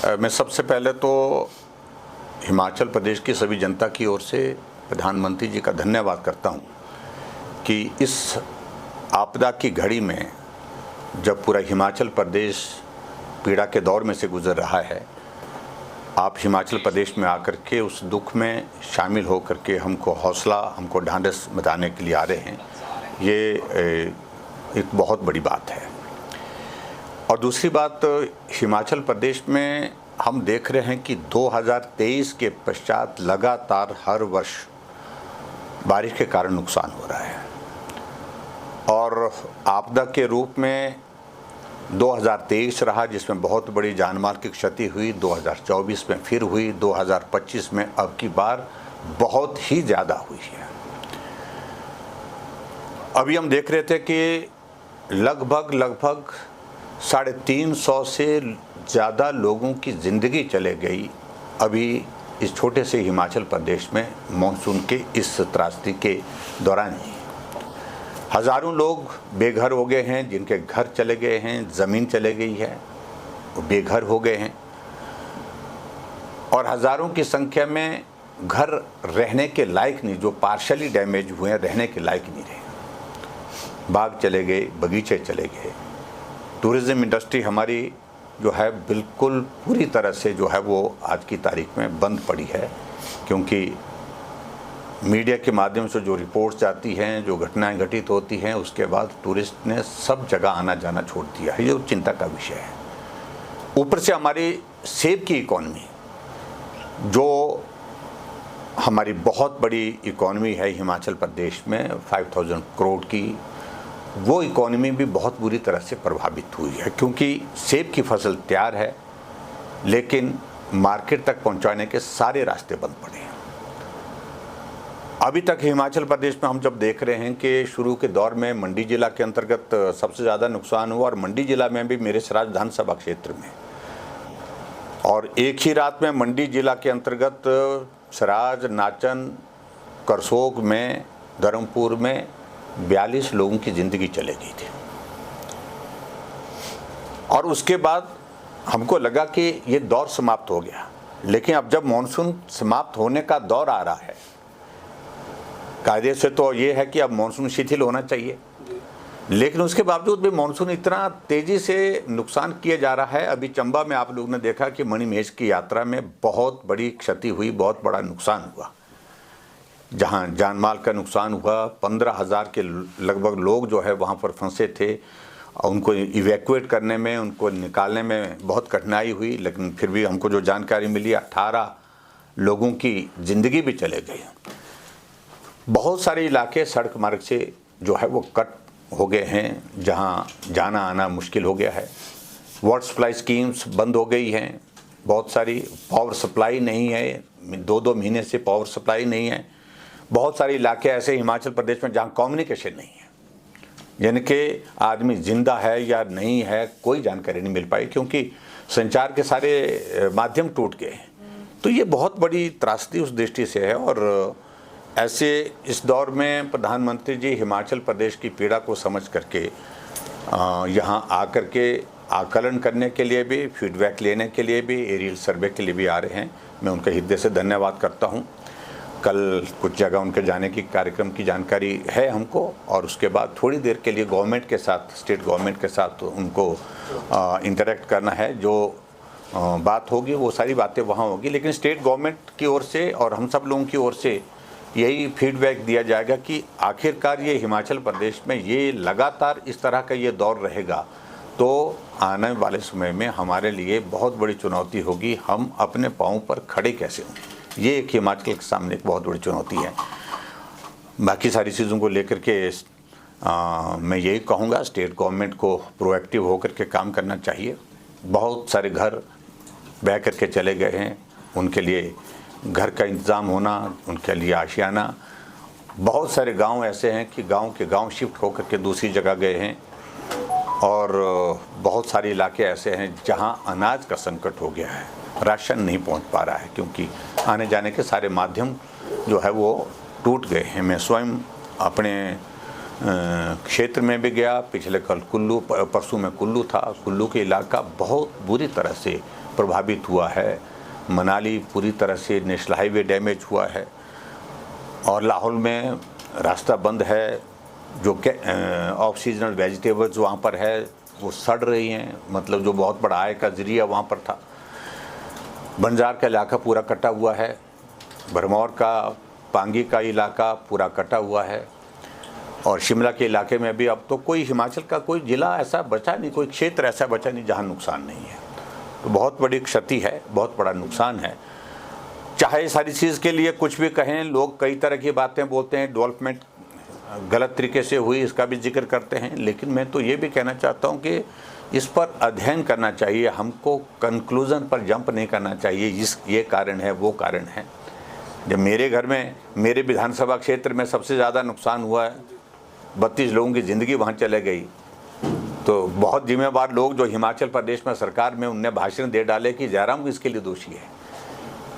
मैं सबसे पहले तो हिमाचल प्रदेश की सभी जनता की ओर से प्रधानमंत्री जी का धन्यवाद करता हूं कि इस आपदा की घड़ी में जब पूरा हिमाचल प्रदेश पीड़ा के दौर में से गुजर रहा है, आप हिमाचल प्रदेश में आकर के उस दुख में शामिल होकर के हमको हौसला, हमको ढांढस बताने के लिए आ रहे हैं। ये एक बहुत बड़ी बात है। और दूसरी बात, हिमाचल प्रदेश में हम देख रहे हैं कि 2023 के पश्चात लगातार हर वर्ष बारिश के कारण नुकसान हो रहा है और आपदा के रूप में 2023 रहा जिसमें बहुत बड़ी जानमाल की क्षति हुई, 2024 में फिर हुई, 2025 में अब की बार बहुत ही ज़्यादा हुई है। अभी हम देख रहे थे कि लगभग 350 से ज़्यादा लोगों की ज़िंदगी चले गई अभी इस छोटे से हिमाचल प्रदेश में मानसून के इस त्रासदी के दौरान ही। हज़ारों लोग बेघर हो गए हैं, जिनके घर चले गए हैं, ज़मीन चले गई है, वो बेघर हो गए हैं और हज़ारों की संख्या में घर रहने के लायक नहीं, जो पार्शली डैमेज हुए हैं, रहने के लायक नहीं रहे। बाग चले गए, बगीचे चले गए। टूरिज़्म इंडस्ट्री हमारी जो है बिल्कुल पूरी तरह से जो है वो आज की तारीख में बंद पड़ी है, क्योंकि मीडिया के माध्यम से जो रिपोर्ट्स आती हैं, जो घटनाएं घटित होती हैं, उसके बाद टूरिस्ट ने सब जगह आना जाना छोड़ दिया है। ये चिंता का विषय है। ऊपर से हमारी सेब की इकॉनमी, जो हमारी बहुत बड़ी इकॉनमी है हिमाचल प्रदेश में 5000 करोड़ की, वो इकॉनमी भी बहुत बुरी तरह से प्रभावित हुई है, क्योंकि सेब की फसल तैयार है लेकिन मार्केट तक पहुंचाने के सारे रास्ते बंद पड़े हैं। अभी तक हिमाचल प्रदेश में हम जब देख रहे हैं कि शुरू के दौर में मंडी जिला के अंतर्गत सबसे ज़्यादा नुकसान हुआ और मंडी जिला में भी मेरे सराज विधानसभा क्षेत्र में, और एक ही रात में मंडी जिला के अंतर्गत सराज, नाचन, करसोग में, धर्मपुर में 42 लोगों की ज़िंदगी चले गई थी। और उसके बाद हमको लगा कि ये दौर समाप्त हो गया, लेकिन अब जब मानसून समाप्त होने का दौर आ रहा है, कायदे से तो ये है कि अब मानसून शिथिल होना चाहिए, लेकिन उसके बावजूद भी मानसून इतना तेज़ी से नुकसान किया जा रहा है। अभी चंबा में आप लोगों ने देखा कि मणिमहेश की यात्रा में बहुत बड़ी क्षति हुई, बहुत बड़ा नुकसान हुआ, जहां जानमाल का नुकसान हुआ। 15,000 के लगभग लोग जो है वहां पर फंसे थे और उनको इवैक्यूएट करने में, उनको निकालने में बहुत कठिनाई हुई, लेकिन फिर भी हमको जो जानकारी मिली 18 लोगों की ज़िंदगी भी चले गई। बहुत सारे इलाके सड़क मार्ग से जो है वो कट हो गए हैं, जहां जाना आना मुश्किल हो गया है। वाटर सप्लाई स्कीम्स बंद हो गई हैं, बहुत सारी पावर सप्लाई नहीं है, 2-2 महीने से पावर सप्लाई नहीं है। बहुत सारे इलाके ऐसे हिमाचल प्रदेश में जहां कम्युनिकेशन नहीं है, यानी कि आदमी जिंदा है या नहीं है कोई जानकारी नहीं मिल पाई, क्योंकि संचार के सारे माध्यम टूट गए हैं। तो ये बहुत बड़ी त्रासदी उस दृष्टि से है। और ऐसे इस दौर में प्रधानमंत्री जी हिमाचल प्रदेश की पीड़ा को समझ करके यहाँ आकर के आकलन करने के लिए भी, फीडबैक लेने के लिए भी, एरियल सर्वे के लिए भी आ रहे हैं। मैं उनका हृदय से धन्यवाद करता हूँ। कल कुछ जगह उनके जाने की कार्यक्रम की जानकारी है हमको, और उसके बाद थोड़ी देर के लिए गवर्नमेंट के साथ, स्टेट गवर्नमेंट के साथ उनको इंटरेक्ट करना है। जो बात होगी वो सारी बातें वहाँ होगी, लेकिन स्टेट गवर्नमेंट की ओर से और हम सब लोगों की ओर से यही फीडबैक दिया जाएगा कि आखिरकार ये हिमाचल प्रदेश में ये लगातार इस तरह का ये दौर रहेगा तो आने वाले समय में हमारे लिए बहुत बड़ी चुनौती होगी। हम अपने पाँव पर खड़े कैसे हों, ये एक हिमाचल के सामने एक बहुत बड़ी चुनौती है। बाकी सारी चीज़ों को लेकर के मैं यही कहूँगा, स्टेट गवर्नमेंट को प्रोएक्टिव होकर के काम करना चाहिए। बहुत सारे घर बह करके चले गए हैं, उनके लिए घर का इंतज़ाम होना, उनके लिए आशियाना। बहुत सारे गांव ऐसे हैं कि गांव के गांव शिफ्ट होकर के दूसरी जगह गए हैं, और बहुत सारे इलाके ऐसे हैं जहां अनाज का संकट हो गया है, राशन नहीं पहुंच पा रहा है, क्योंकि आने जाने के सारे माध्यम जो है वो टूट गए हैं। मैं स्वयं अपने क्षेत्र में भी गया, पिछले कल कुल्लू, परसों में कुल्लू था। कुल्लू के इलाका बहुत बुरी तरह से प्रभावित हुआ है, मनाली पूरी तरह से नेशनल हाईवे डैमेज हुआ है और लाहौल में रास्ता बंद है। जो ऑफ सीजनल वेजिटेबल्स वहाँ पर है वो सड़ रही हैं, मतलब जो बहुत बड़ा आय का जरिया वहाँ पर था। बंजार का इलाका पूरा कटा हुआ है, भरमौर का पांगी का इलाका पूरा कटा हुआ है और शिमला के इलाके में भी अब तो कोई हिमाचल का कोई ज़िला ऐसा बचा नहीं, कोई क्षेत्र ऐसा बचा नहीं जहाँ नुकसान नहीं है। तो बहुत बड़ी क्षति है, बहुत बड़ा नुकसान है। चाहे सारी चीज़ के लिए कुछ भी कहें, लोग कई तरह की बातें बोलते हैं, डेवलपमेंट गलत तरीके से हुई इसका भी जिक्र करते हैं, लेकिन मैं तो ये भी कहना चाहता हूँ कि इस पर अध्ययन करना चाहिए, हमको कंक्लूज़न पर जंप नहीं करना चाहिए ये कारण है वो कारण है। जब मेरे घर में, मेरे विधानसभा क्षेत्र में सबसे ज़्यादा नुकसान हुआ है, 32 लोगों की ज़िंदगी वहाँ चले गई, तो बहुत जिम्मेवार लोग जो हिमाचल प्रदेश में सरकार में उनने भाषण दे डाले कि जयराम इसके लिए दोषी है।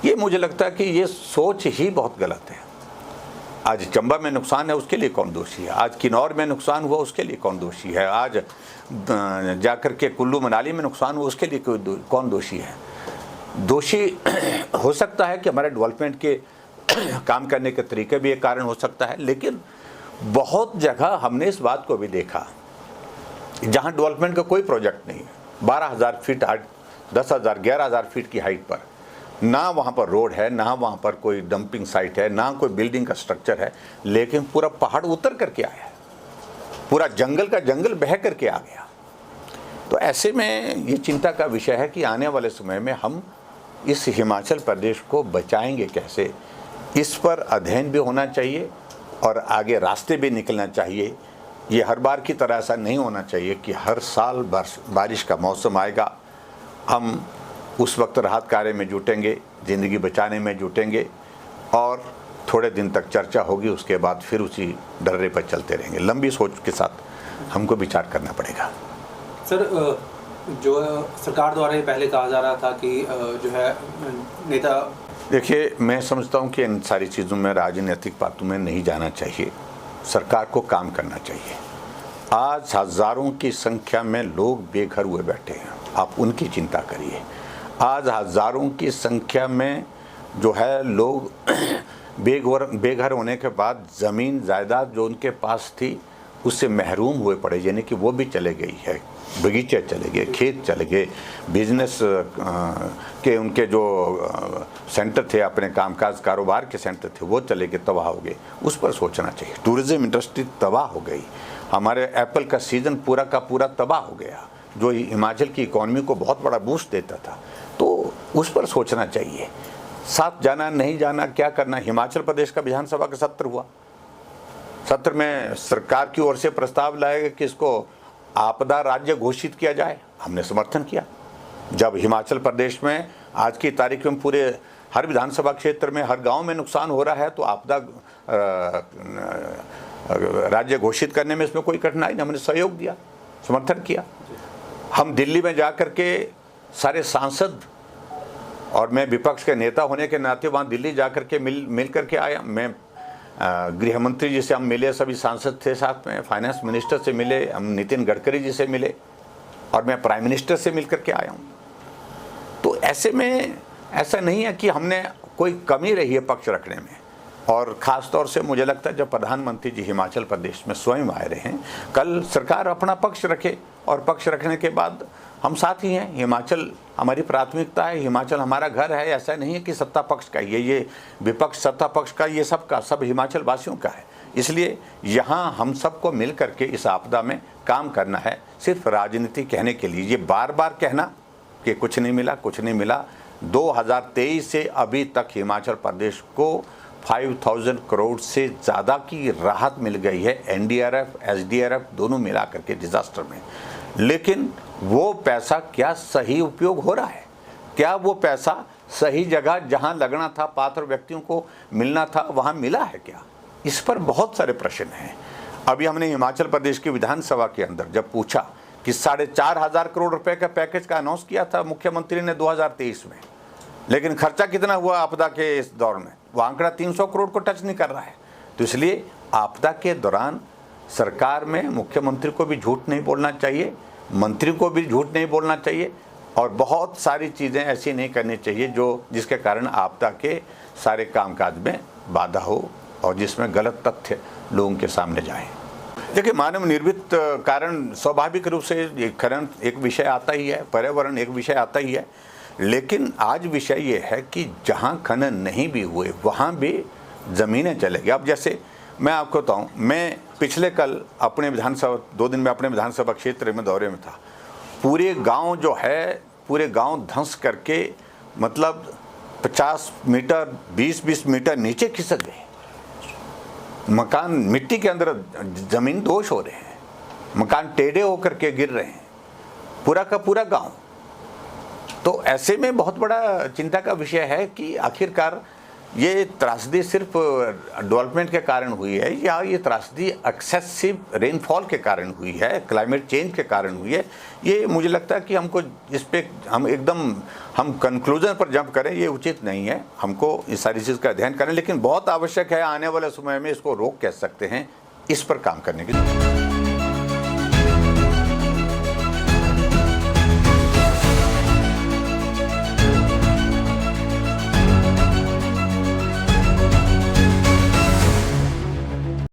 ये मुझे लगता है कि ये सोच ही बहुत गलत है। आज चंबा में नुकसान है, उसके लिए कौन दोषी है? आज किन्नौर में नुकसान हुआ, उसके लिए कौन दोषी है? आज जाकर के कुल्लू मनाली में नुकसान हुआ, उसके लिए कौन दोषी है? दोषी हो सकता है कि हमारे डेवलपमेंट के काम करने के तरीके भी एक कारण हो सकता है, लेकिन बहुत जगह हमने इस बात को भी देखा जहां डेवलपमेंट का कोई प्रोजेक्ट नहीं है, 12,000 फीट हाइट, 10,000 11,000 फीट की हाइट पर ना वहाँ पर रोड है, ना वहाँ पर कोई डंपिंग साइट है, ना कोई बिल्डिंग का स्ट्रक्चर है, लेकिन पूरा पहाड़ उतर करके आया है, पूरा जंगल का जंगल बह करके आ गया। तो ऐसे में ये चिंता का विषय है कि आने वाले समय में हम इस हिमाचल प्रदेश को बचाएंगे कैसे, इस पर अध्ययन भी होना चाहिए और आगे रास्ते भी निकलना चाहिए। ये हर बार की तरह ऐसा नहीं होना चाहिए कि हर साल बारिश का मौसम आएगा, हम उस वक्त राहत कार्य में जुटेंगे, ज़िंदगी बचाने में जुटेंगे और थोड़े दिन तक चर्चा होगी, उसके बाद फिर उसी डर्रे पर चलते रहेंगे। लंबी सोच के साथ हमको विचार करना पड़ेगा। सर, जो सरकार द्वारा ये पहले कहा जा रहा था कि जो है नेता, देखिए मैं समझता हूँ कि इन सारी चीज़ों में, राजनीतिक बातों में नहीं जाना चाहिए, सरकार को काम करना चाहिए। आज हज़ारों की संख्या में लोग बेघर हुए बैठे हैं, आप उनकी चिंता करिए। आज हज़ारों की संख्या में जो है लोग बेघर होने के बाद ज़मीन जायदाद जो उनके पास थी उससे महरूम हुए पड़े, यानी कि वो भी चले गई है, बगीचे चले गए, खेत चले गए, बिजनेस के उनके जो सेंटर थे, अपने कामकाज कारोबार के सेंटर थे, वो चले गए, तबाह हो गए। उस पर सोचना चाहिए। टूरिज़्म इंडस्ट्री तबाह हो गई, हमारे एप्पल का सीज़न पूरा का पूरा तबाह हो गया, जो हिमाचल की इकॉनमी को बहुत बड़ा बूस्ट देता था। तो उस पर सोचना चाहिए, साथ जाना नहीं जाना, क्या करना। हिमाचल प्रदेश का विधानसभा का सत्र हुआ, सत्र में सरकार की ओर से प्रस्ताव लाया कि इसको आपदा राज्य घोषित किया जाए, हमने समर्थन किया। जब हिमाचल प्रदेश में आज की तारीख में पूरे हर विधानसभा क्षेत्र में, हर गांव में नुकसान हो रहा है, तो आपदा राज्य घोषित करने में इसमें कोई कठिनाई नहीं, हमने सहयोग दिया, समर्थन किया। हम दिल्ली में जाकर के सारे सांसद, और मैं विपक्ष के नेता होने के नाते वहाँ दिल्ली जाकर के मिल करके आया। मैं गृह मंत्री जी से हम मिले, सभी सांसद थे साथ में, फाइनेंस मिनिस्टर से मिले, हम नितिन गडकरी जी से मिले और मैं प्राइम मिनिस्टर से मिल करके आया हूँ। तो ऐसे में ऐसा नहीं है कि हमने कोई कमी रही है पक्ष रखने में, और ख़ास तौर से मुझे लगता है जब प्रधानमंत्री जी हिमाचल प्रदेश में स्वयं आए रहे हैं, कल सरकार अपना पक्ष रखे और पक्ष रखने के बाद हम साथ ही हैं। हिमाचल हमारी प्राथमिकता है, हिमाचल हमारा घर है। ऐसा नहीं है कि सत्ता पक्ष का ये विपक्ष, सत्ता पक्ष का, ये सबका सब हिमाचल वासियों का है। इसलिए यहाँ हम सबको मिल करके इस आपदा में काम करना है। सिर्फ राजनीति कहने के लिए, ये बार बार कहना कि कुछ नहीं मिला, कुछ नहीं मिला। 2023 से अभी तक हिमाचल प्रदेश को 5,000 करोड़ से ज़्यादा की राहत मिल गई है, एनडीआरएफ, एसडीआरएफ दोनों मिला करके डिज़ास्टर में। लेकिन वो पैसा क्या सही उपयोग हो रहा है? क्या वो पैसा सही जगह जहां लगना था, पात्र व्यक्तियों को मिलना था, वहां मिला है क्या? इस पर बहुत सारे प्रश्न हैं। अभी हमने हिमाचल प्रदेश की विधानसभा के अंदर जब पूछा कि 4,500 करोड़ रुपए का पैकेज का अनाउंस किया था मुख्यमंत्री ने 2023 में, लेकिन खर्चा कितना हुआ आपदा के इस दौर में? वो आंकड़ा 300 करोड़ को टच नहीं कर रहा है। तो इसलिए आपदा के दौरान सरकार में मुख्यमंत्री को भी झूठ नहीं बोलना चाहिए, मंत्री को भी झूठ नहीं बोलना चाहिए। और बहुत सारी चीज़ें ऐसी नहीं करनी चाहिए जिसके कारण आपदा के सारे कामकाज में बाधा हो और जिसमें गलत तथ्य लोगों के सामने जाए। देखिए, मानव निर्मित कारण स्वाभाविक रूप से ये खनन एक विषय आता ही है, पर्यावरण एक विषय आता ही है, लेकिन आज विषय ये है कि जहाँ खनन नहीं भी हुए वहाँ भी ज़मीनें चलेगी। अब जैसे मैं आपको बताऊँ, मैं पिछले कल अपने विधानसभा 2 दिन में अपने विधानसभा क्षेत्र में दौरे में था। पूरे गांव जो है, पूरे गांव ध्वंस करके मतलब 50 मीटर 20-20 मीटर नीचे खिसक गए। मकान मिट्टी के अंदर, ज़मीन दोष हो रहे हैं, मकान टेढ़े होकर के गिर रहे हैं, पूरा का पूरा गांव। तो ऐसे में बहुत बड़ा चिंता का विषय है कि आखिरकार ये त्रासदी सिर्फ डेवलपमेंट के कारण हुई है या ये त्रासदी एक्सेसिव रेनफॉल के कारण हुई है, क्लाइमेट चेंज के कारण हुई है। ये मुझे लगता है कि हमको इस पे हम कंक्लूजन पर जंप करें, ये उचित नहीं है। हमको इस सारी चीज़ का अध्ययन करें, लेकिन बहुत आवश्यक है आने वाले समय में इसको रोक कह सकते हैं, इस पर काम करने की।